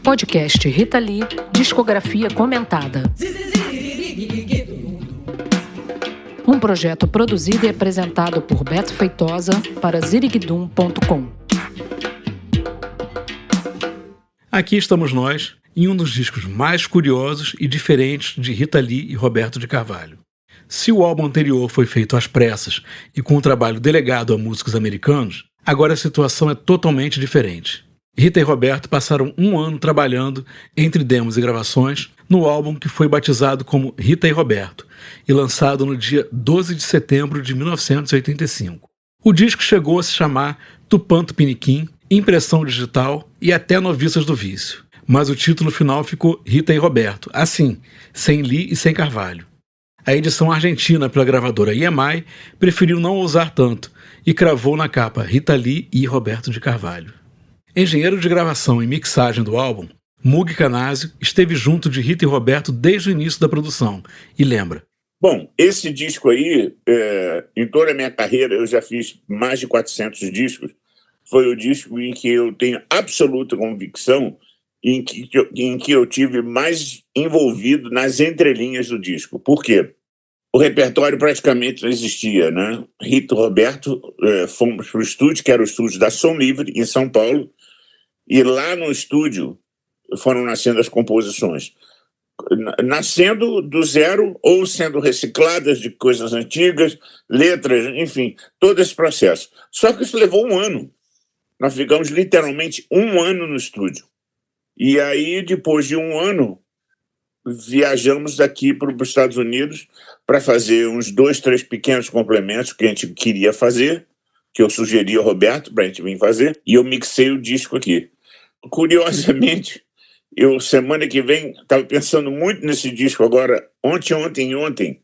Podcast Rita Lee, discografia comentada. Um projeto produzido e apresentado por Beto Feitosa para ziriguidum.com. Aqui estamos nós, em um dos discos mais curiosos e diferentes de Rita Lee e Roberto de Carvalho. Se o álbum anterior foi feito às pressas e com um trabalho delegado a músicos americanos, agora a situação é totalmente diferente. Rita e Roberto passaram um ano trabalhando, entre demos e gravações, no álbum que foi batizado como Rita e Roberto e lançado no dia 12 de setembro de 1985. O disco chegou a se chamar Tupã Tupiniquim, Impressão Digital e até Noviças do Vício. Mas o título final ficou Rita e Roberto, assim, sem Lee e sem Carvalho. A edição argentina pela gravadora EMI preferiu não ousar tanto e cravou na capa Rita Lee e Roberto de Carvalho. Engenheiro de gravação e mixagem do álbum, Mugi Canásio esteve junto de Rita e Roberto desde o início da produção e lembra. Bom, esse disco aí, em toda a minha carreira, eu já fiz mais de 400 discos, foi o disco em que eu tenho absoluta convicção em que eu tive mais envolvido nas entrelinhas do disco. Por quê? O repertório praticamente não existia, né? Rita e Roberto fomos para o estúdio, que era o estúdio da Som Livre, em São Paulo, e lá no estúdio foram nascendo as composições. Nascendo do zero ou sendo recicladas de coisas antigas, letras, enfim, todo esse processo. Só que isso levou um ano. Nós ficamos literalmente um ano no estúdio. E aí, depois de um ano, viajamos daqui para os Estados Unidos para fazer uns 2, 3 pequenos complementos que a gente queria fazer, que eu sugeri ao Roberto para a gente vir fazer, e eu mixei o disco aqui. Curiosamente, eu semana que vem estava pensando muito nesse disco agora, ontem,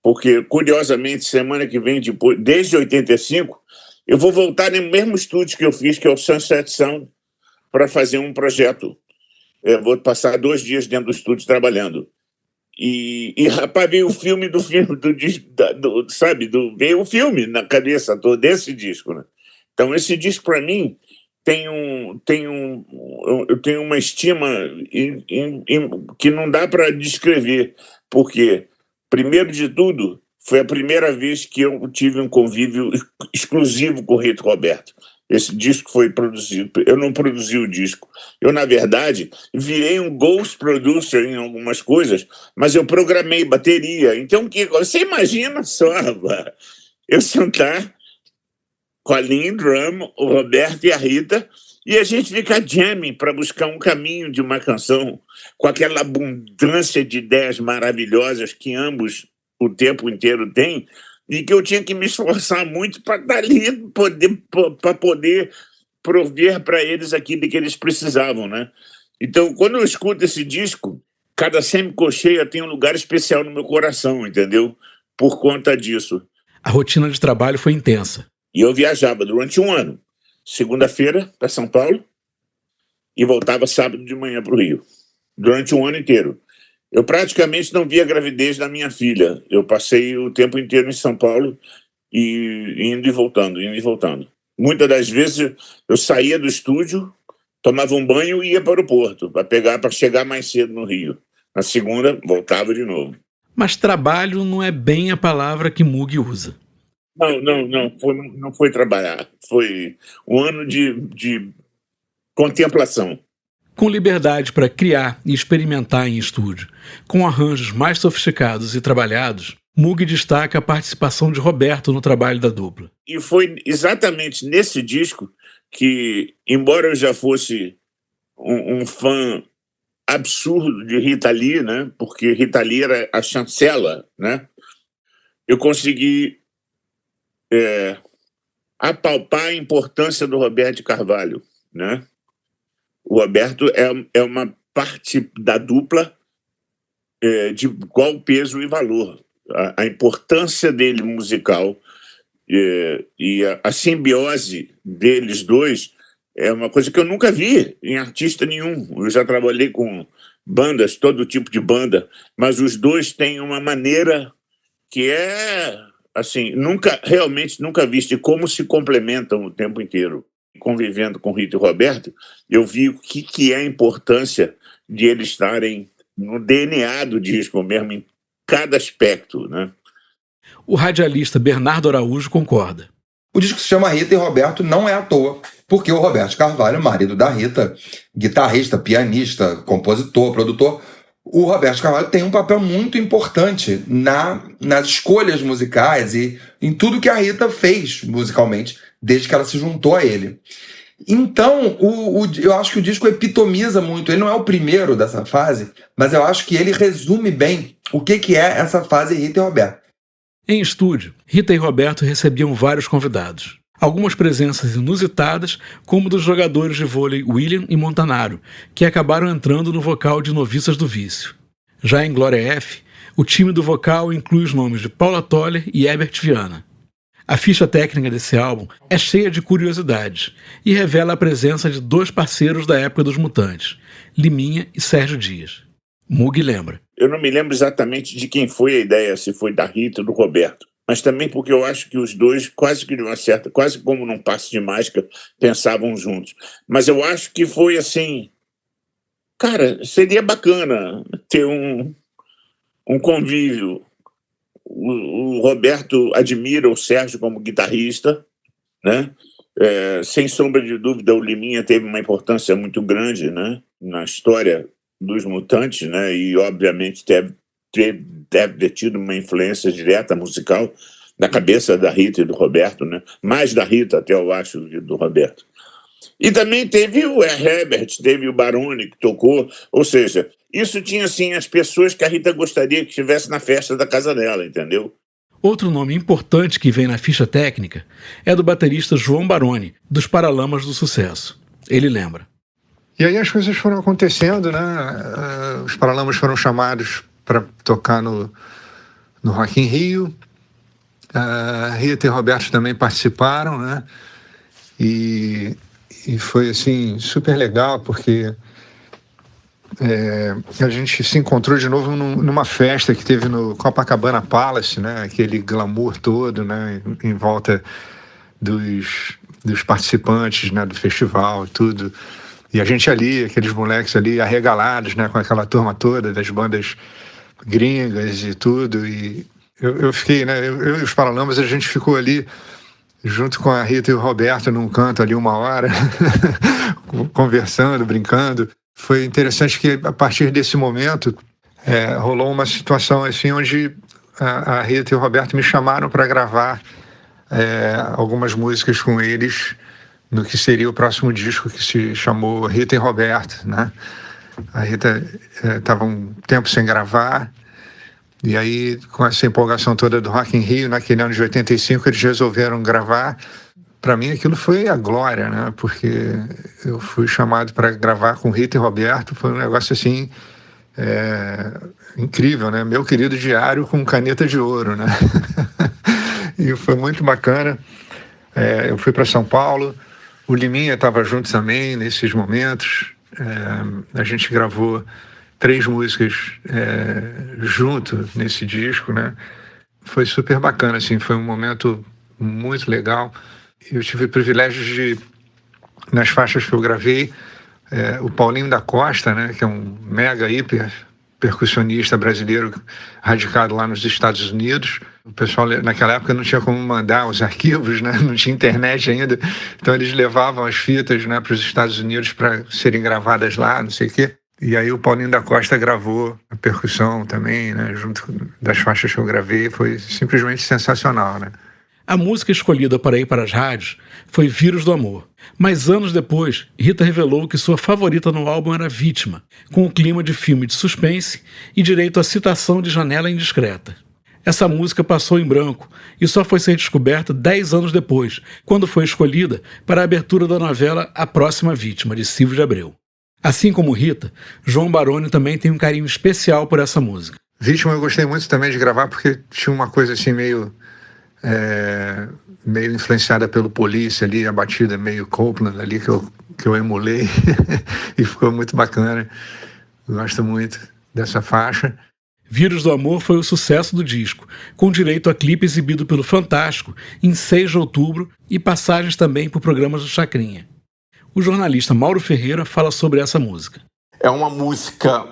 porque curiosamente semana que vem, depois, desde 85, eu vou voltar no mesmo estúdio que eu fiz, que é o Sunset Sound, para fazer um projeto. Eu vou passar 2 dias dentro do estúdio trabalhando. E rapaz, veio o filme do disco, veio o filme na cabeça desse disco, né? Então, esse disco, para mim, eu tenho uma estima que não dá para descrever, porque, primeiro de tudo, foi a primeira vez que eu tive um convívio exclusivo com o Rita e Roberto. Esse disco foi produzido, eu não produzi o disco. Eu, na verdade, virei um ghost producer em algumas coisas, mas eu programei bateria. Então, você imagina só, eu sentar com a Lynn Drum, o Roberto e a Rita, e a gente fica jamming para buscar um caminho de uma canção com aquela abundância de ideias maravilhosas que ambos o tempo inteiro têm, e que eu tinha que me esforçar muito para estar ali, para poder prover para eles aquilo que eles precisavam, né? Então, quando eu escuto esse disco, cada semicolcheia tem um lugar especial no meu coração, entendeu? Por conta disso. A rotina de trabalho foi intensa. E eu viajava durante um ano, segunda-feira para São Paulo e voltava sábado de manhã para o Rio, durante um ano inteiro. Eu praticamente não via a gravidez da minha filha. Eu passei o tempo inteiro em São Paulo e indo e voltando. Muitas das vezes eu saía do estúdio, tomava um banho e ia para o aeroporto para chegar mais cedo no Rio. Na segunda, voltava de novo. Mas trabalho não é bem a palavra que Mugi usa. Não foi trabalhar. Foi um ano de contemplação. Com liberdade para criar e experimentar em estúdio, com arranjos mais sofisticados e trabalhados, Mugi destaca a participação de Roberto no trabalho da dupla. E foi exatamente nesse disco que, embora eu já fosse um fã absurdo de Rita Lee, né, porque Rita Lee era a chancela, né, eu consegui apalpar a importância do Roberto de Carvalho, né? O Roberto é uma parte da dupla de igual peso e valor. A importância dele musical e a simbiose deles dois é uma coisa que eu nunca vi em artista nenhum. Eu já trabalhei com bandas, todo tipo de banda, mas os dois têm uma maneira que é, assim, realmente nunca vista, e como se complementam o tempo inteiro. convivendo com Rita e Roberto, eu vi o que é a importância de eles estarem no DNA do disco mesmo, em cada aspecto, né? O radialista Bernardo Araújo concorda. O disco se chama Rita e Roberto não é à toa, porque o Roberto Carvalho, marido da Rita, guitarrista, pianista, compositor, produtor, o Roberto Carvalho tem um papel muito importante nas escolhas musicais e em tudo que a Rita fez musicalmente, desde que ela se juntou a ele. Então, eu acho que o disco epitomiza muito. Ele não é o primeiro dessa fase, mas eu acho que ele resume bem o que é essa fase Rita e Roberto. Em estúdio, Rita e Roberto recebiam vários convidados. Algumas presenças inusitadas, como dos jogadores de vôlei William e Montanaro, que acabaram entrando no vocal de Noviças do Vício. Já em Glória F, o time do vocal inclui os nomes de Paula Toller e Herbert Viana. A ficha técnica desse álbum é cheia de curiosidades e revela a presença de 2 parceiros da época dos Mutantes, Liminha e Sérgio Dias. Mug lembra. Eu não me lembro exatamente de quem foi a ideia, se foi da Rita ou do Roberto, mas também porque eu acho que os dois, quase que de uma certa, quase como num passe de mágica, pensavam juntos. Mas eu acho que foi assim, cara, seria bacana ter um convívio. O Roberto admira o Sérgio como guitarrista, né? Sem sombra de dúvida, o Liminha teve uma importância muito grande, né, na história dos Mutantes, né? E obviamente deve ter tido uma influência direta musical na cabeça da Rita e do Roberto, né? Mais da Rita, até eu acho, do Roberto. E também teve o Herbert, teve o Baroni que tocou, ou seja, isso tinha assim as pessoas que a Rita gostaria que estivesse na festa da casa dela, entendeu? Outro nome importante que vem na ficha técnica é do baterista João Baroni, dos Paralamas do Sucesso. Ele lembra. E aí as coisas foram acontecendo, né? Os Paralamas foram chamados para tocar no Rock in Rio. Rita e Roberto também participaram, né? E foi assim super legal porque a gente se encontrou de novo numa festa que teve no Copacabana Palace, né? Aquele glamour todo, né? Em volta dos participantes, né? Do festival e tudo. E a gente ali, aqueles moleques ali arregalados, né? Com aquela turma toda das bandas gringas e tudo. E eu fiquei, né? Eu e os Paralamas, a gente ficou ali junto com a Rita e o Roberto num canto ali 1 hora, conversando, brincando. Foi interessante que a partir desse momento rolou uma situação assim onde a Rita e o Roberto me chamaram para gravar algumas músicas com eles no que seria o próximo disco, que se chamou Rita e Roberto, né? A Rita estava um tempo sem gravar, e aí, com essa empolgação toda do Rock in Rio, naquele ano de 85, eles resolveram gravar. Para mim, aquilo foi a glória, né? Porque eu fui chamado para gravar com Rita e Roberto, foi um negócio assim, incrível, né? Meu querido diário com caneta de ouro, né? E foi muito bacana. Eu fui para São Paulo, o Liminha estava junto também nesses momentos. A gente gravou 3 músicas junto nesse disco, né? Foi super bacana, assim, foi um momento muito legal. Eu tive o privilégio de, nas faixas que eu gravei, o Paulinho da Costa, né, que é um mega hiper percussionista brasileiro radicado lá nos Estados Unidos. O pessoal naquela época não tinha como mandar os arquivos, né? Não tinha internet ainda, então eles levavam as fitas, né, para os Estados Unidos para serem gravadas lá, não sei o quê. E aí o Paulinho da Costa gravou a percussão também, né, junto das faixas que eu gravei. Foi simplesmente sensacional, né? A música escolhida para ir para as rádios foi Vírus do Amor. Mas anos depois, Rita revelou que sua favorita no álbum era Vítima, com o clima de filme de suspense e direito à citação de Janela Indiscreta. Essa música passou em branco e só foi ser descoberta 10 anos depois, quando foi escolhida para a abertura da novela A Próxima Vítima, de Silvio de Abreu. Assim como Rita, João Baroni também tem um carinho especial por essa música. Vítima eu gostei muito também de gravar porque tinha uma coisa assim meio influenciada pelo Police ali, a batida meio Copland ali que eu emulei e ficou muito bacana. Eu gosto muito dessa faixa. Vírus do Amor foi o sucesso do disco, com direito a clipe exibido pelo Fantástico em 6 de outubro e passagens também por programas do Chacrinha. O jornalista Mauro Ferreira fala sobre essa música. É uma música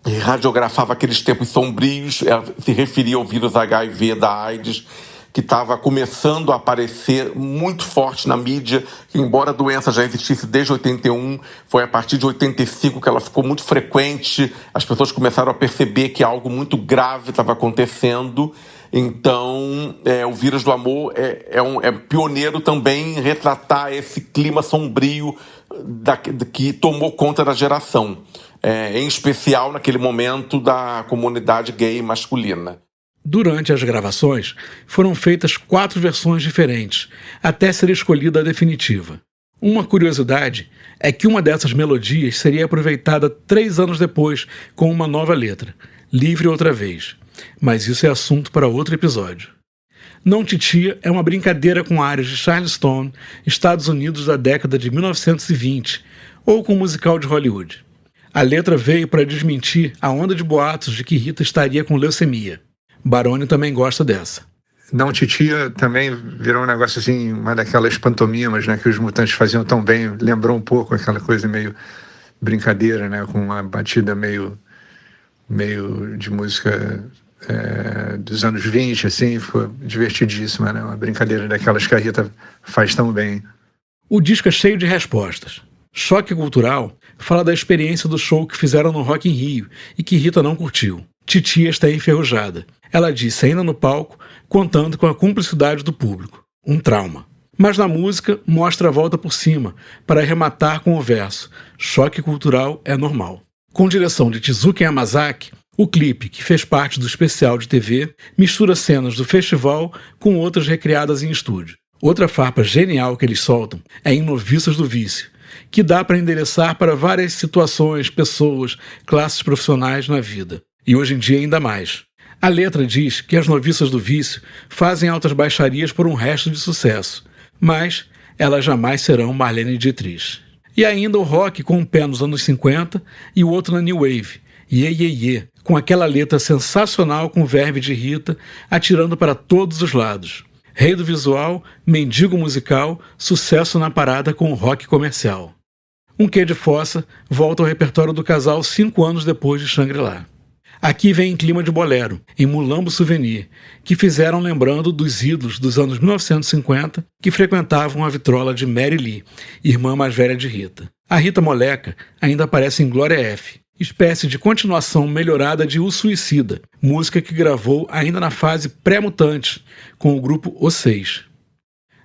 que radiografava aqueles tempos sombrios, se referia ao vírus HIV da AIDS, que estava começando a aparecer muito forte na mídia, que embora a doença já existisse desde 81, foi a partir de 85 que ela ficou muito frequente, as pessoas começaram a perceber que algo muito grave estava acontecendo. Então, o Vírus do Amor é pioneiro também em retratar esse clima sombrio que tomou conta da geração, em especial naquele momento da comunidade gay masculina. Durante as gravações, foram feitas 4 versões diferentes, até ser escolhida a definitiva. Uma curiosidade é que uma dessas melodias seria aproveitada 3 anos depois, com uma nova letra, Livre Outra Vez. Mas isso é assunto para outro episódio. Não Titia é uma brincadeira com áreas de Charleston, Estados Unidos da década de 1920, ou com um musical de Hollywood. A letra veio para desmentir a onda de boatos de que Rita estaria com leucemia. Baroni também gosta dessa. Não Titia também virou um negócio assim, uma daquelas pantomimas, né, que os Mutantes faziam tão bem. Lembrou um pouco aquela coisa meio brincadeira, né, com uma batida meio de música dos anos 20, assim. Foi divertidíssima, né, uma brincadeira daquelas que a Rita faz tão bem. O disco é cheio de respostas. Choque Cultural fala da experiência do show que fizeram no Rock in Rio e que Rita não curtiu. Titia está enferrujada. Ela disse ainda no palco, contando com a cumplicidade do público. Um trauma. Mas na música, mostra a volta por cima, para arrematar com o verso Choque Cultural é normal. Com direção de Tezuka Yamazaki, o clipe, que fez parte do especial de TV, mistura cenas do festival com outras recriadas em estúdio. Outra farpa genial que eles soltam é em Noviças do Vício, que dá para endereçar para várias situações, pessoas, classes profissionais na vida. E hoje em dia ainda mais. A letra diz que as noviças do vício fazem altas baixarias por um resto de sucesso, mas elas jamais serão Marlene Dietrich. E ainda o rock com um pé nos anos 50 e o outro na New Wave, Ye Ye Ye, com aquela letra sensacional com verve de Rita atirando para todos os lados. Rei do visual, mendigo musical, sucesso na parada com o rock comercial. Um quê de fossa volta ao repertório do casal 5 anos depois de Shangri-La. Aqui vem em clima de bolero, em Mulambo Souvenir, que fizeram lembrando dos ídolos dos anos 1950 que frequentavam a vitrola de Mary Lee, irmã mais velha de Rita. A Rita Moleca ainda aparece em Glória F, espécie de continuação melhorada de O Suicida, música que gravou ainda na fase pré-Mutantes, com o grupo Os Seis.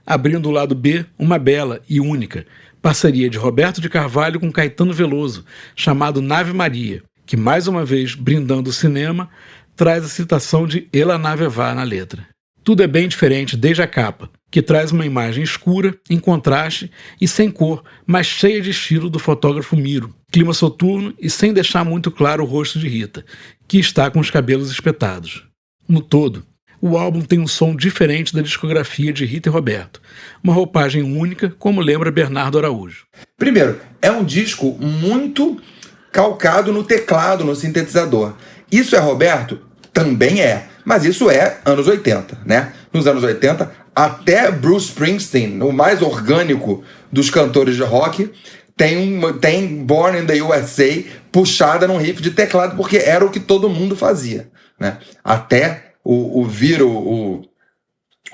Abrindo o lado B, uma bela e única parceria de Roberto de Carvalho com Caetano Veloso, chamado Nave Maria, que, mais uma vez, brindando o cinema, traz a citação de Ela Nave Vá na letra. Tudo é bem diferente desde a capa, que traz uma imagem escura, em contraste e sem cor, mas cheia de estilo do fotógrafo Miro, clima soturno e sem deixar muito claro o rosto de Rita, que está com os cabelos espetados. No todo, o álbum tem um som diferente da discografia de Rita e Roberto, uma roupagem única, como lembra Bernardo Araújo. Primeiro, é um disco muito calcado no teclado, no sintetizador. Isso é Roberto? Também é. Mas isso é anos 80, né? Nos anos 80, até Bruce Springsteen, o mais orgânico dos cantores de rock, tem Born in the USA puxada num riff de teclado, porque era o que todo mundo fazia, né? Até o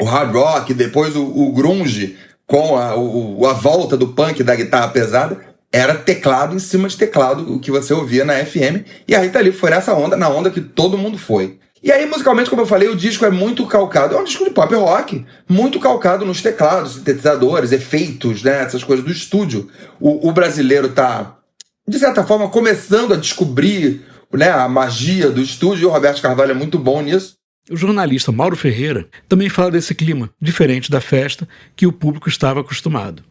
hard rock, depois o grunge, com a volta do punk da guitarra pesada, era teclado em cima de teclado, o que você ouvia na FM, e a Rita Lee foi nessa onda, na onda que todo mundo foi. E aí, musicalmente, como eu falei, o disco é muito calcado, é um disco de pop rock, muito calcado nos teclados, sintetizadores, efeitos, né, essas coisas do estúdio. O brasileiro tá, de certa forma, começando a descobrir, né, a magia do estúdio, e o Roberto Carvalho é muito bom nisso. O jornalista Mauro Ferreira também fala desse clima, diferente da festa que o público estava acostumado.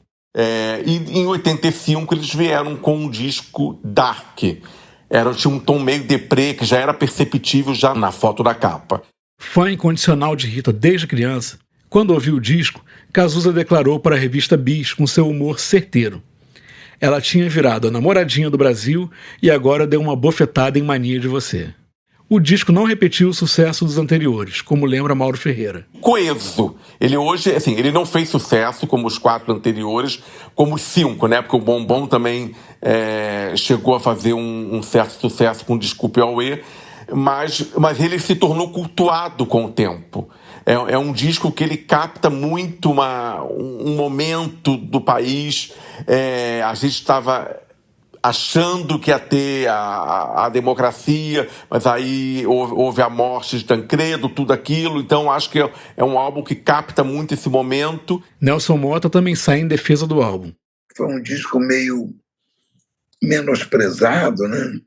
E em 85 eles vieram com um disco dark. Tinha um tom meio deprê que já era perceptível já na foto da capa. Fã incondicional de Rita desde criança, quando ouviu o disco, Cazuza declarou para a revista Bis com seu humor certeiro. Ela tinha virado a namoradinha do Brasil e agora deu uma bofetada em Mania de Você. O disco não repetiu o sucesso dos anteriores, como lembra Mauro Ferreira. Coeso. Ele hoje, assim, ele não fez sucesso como os 4 anteriores, como os 5, né? Porque o Bombom também chegou a fazer um certo sucesso com Desculpe Auê, mas ele se tornou cultuado com o tempo. É um disco que ele capta muito um momento do país. A gente estava achando que ia ter a democracia, mas aí houve a morte de Tancredo, tudo aquilo. Então acho que é um álbum que capta muito esse momento. Nelson Motta também sai em defesa do álbum. Foi um disco meio menosprezado, né?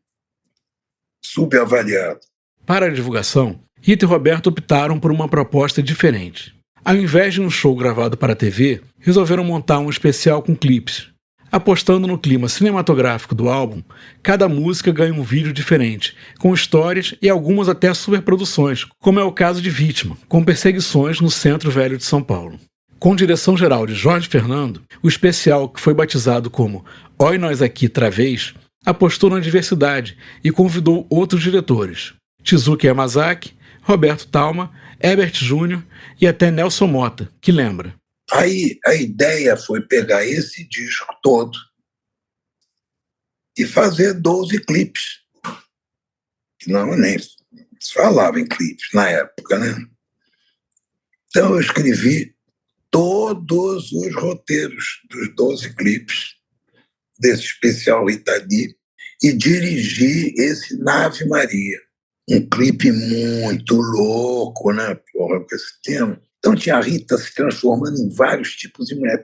Subavaliado. Para a divulgação, Rita e Roberto optaram por uma proposta diferente. Ao invés de um show gravado para a TV, resolveram montar um especial com clipes. Apostando no clima cinematográfico do álbum, cada música ganha um vídeo diferente, com histórias e algumas até superproduções, como é o caso de Vítima, com perseguições no Centro Velho de São Paulo. Com direção geral de Jorge Fernando, o especial, que foi batizado como Oi Nós Aqui Travês, apostou na diversidade e convidou outros diretores, Tezuka Yamazaki, Roberto Talma, Herbert Júnior e até Nelson Motta, que lembra. Aí a ideia foi pegar esse disco todo e fazer 12 clipes. Não, nem se falava em clipes na época, né? Então eu escrevi todos os roteiros dos 12 clipes desse especial Rita Lee e dirigi esse Nave Maria. Um clipe muito louco, né? Porra, com esse tema. Então tinha a Rita se transformando em vários tipos de mulher.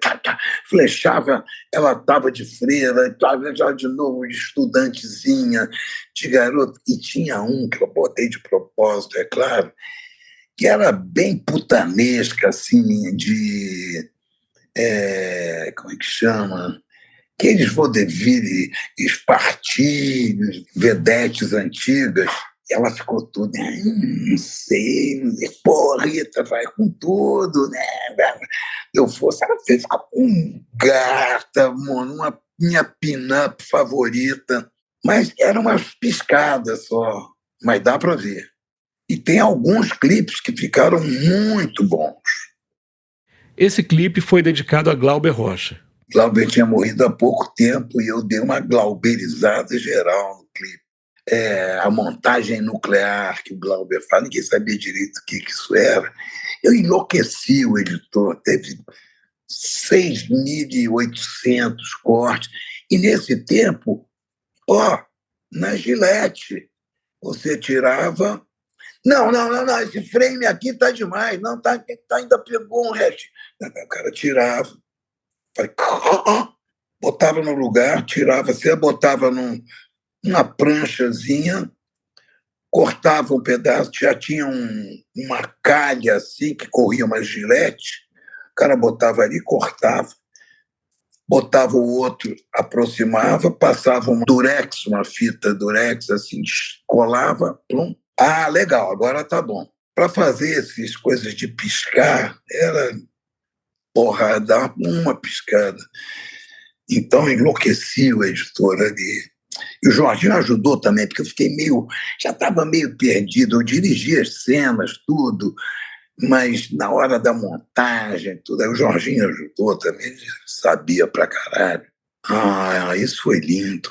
Flechava, ela estava de freira, já de novo de estudantezinha, de garoto. E tinha um que eu botei de propósito, é claro, que era bem putanesca, assim, como é que chama? Aqueles vaudeville espartilhos, vedetes antigas. Ela ficou tudo, não sei, pô, Rita, vai com tudo, né? Eu fosse, ela fez com gata, mano, uma minha pin-up favorita, mas eram umas piscadas só, mas dá para ver. E tem alguns clipes que ficaram muito bons. Esse clipe foi dedicado a Glauber Rocha. Glauber tinha morrido há pouco tempo e eu dei uma glauberizada geral no clipe. A montagem nuclear que o Glauber fala, ninguém sabia direito o que isso era. Eu enlouqueci o editor, teve 6.800 cortes. E nesse tempo, na Gillette, você tirava... Não, esse frame aqui tá demais, não, ainda pegou um resto. O cara tirava, botava no lugar, tirava, você botava uma pranchazinha, cortava um pedaço, já tinha uma calha assim, que corria uma gilete, o cara botava ali, cortava, botava o outro, aproximava, passava um durex, uma fita durex, assim, colava, plum. Legal, agora tá bom. Para fazer essas coisas de piscar, era dar uma piscada. Então enlouqueci o editor ali. E o Jorginho ajudou também, porque eu fiquei já estava meio perdido. Eu dirigia as cenas, tudo, mas na hora da montagem, tudo, aí o Jorginho ajudou também, ele sabia pra caralho. Isso foi lindo.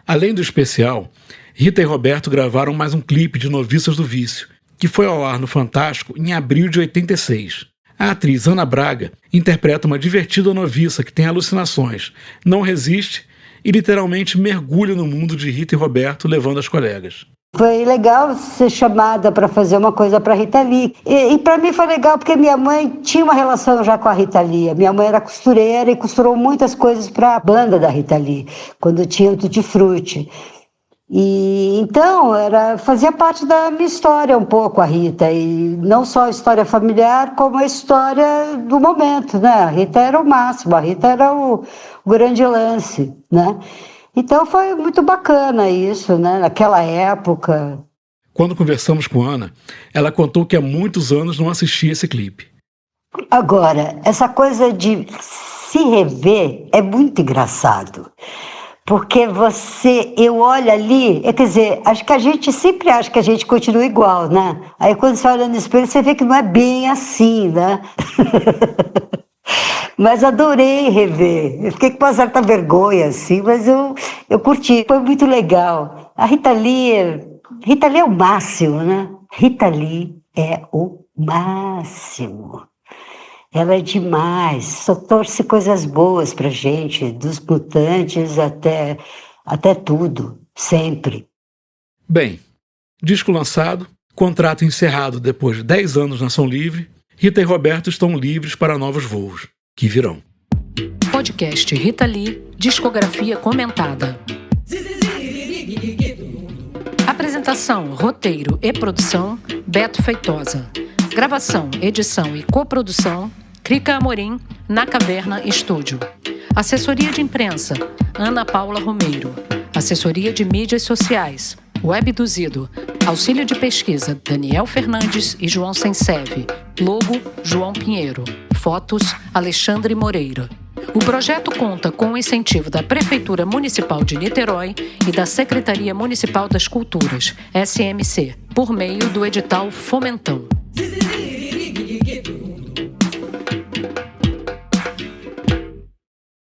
Além do especial, Rita e Roberto gravaram mais um clipe de Noviças do Vício, que foi ao ar no Fantástico em abril de 86. A atriz Ana Braga interpreta uma divertida noviça que tem alucinações, não resiste e literalmente mergulha no mundo de Rita e Roberto, levando as colegas. Foi legal ser chamada para fazer uma coisa para Rita Lee. E para mim foi legal porque minha mãe tinha uma relação já com a Rita Lee. Minha mãe era costureira e costurou muitas coisas para a banda da Rita Lee, quando tinha o Tutti Frutti. E então fazia parte da minha história um pouco a Rita, e não só a história familiar, como a história do momento, né? A Rita era o máximo, a Rita era o grande lance, né? Então foi muito bacana isso, né? Naquela época. Quando conversamos com Ana, ela contou que há muitos anos não assistia esse clipe. Agora, essa coisa de se rever é muito engraçado. Porque eu olho ali, quer dizer, acho que a gente sempre acha que a gente continua igual, né? Aí quando você olha no espelho, você vê que não é bem assim, né? Mas adorei rever. Eu fiquei com uma certa vergonha, assim, mas eu curti. Foi muito legal. A Rita Lee é o máximo, né? Rita Lee é o máximo. Ela é demais. Só torce coisas boas pra gente, dos mutantes até tudo, sempre. Bem, disco lançado, contrato encerrado depois de 10 anos na Ação Livre, Rita e Roberto estão livres para novos voos, que virão. Podcast Rita Lee, discografia comentada. Apresentação, roteiro e produção, Beto Feitosa. Gravação, edição e coprodução, Crica Amorim, na Caverna Estúdio. Assessoria de imprensa, Ana Paula Romeiro. Assessoria de mídias sociais, Webduzido. Auxílio de pesquisa, Daniel Fernandes e João Senseve. Logo, João Pinheiro. Fotos, Alexandre Moreira. O projeto conta com o incentivo da Prefeitura Municipal de Niterói e da Secretaria Municipal das Culturas, SMC, por meio do edital Fomentão.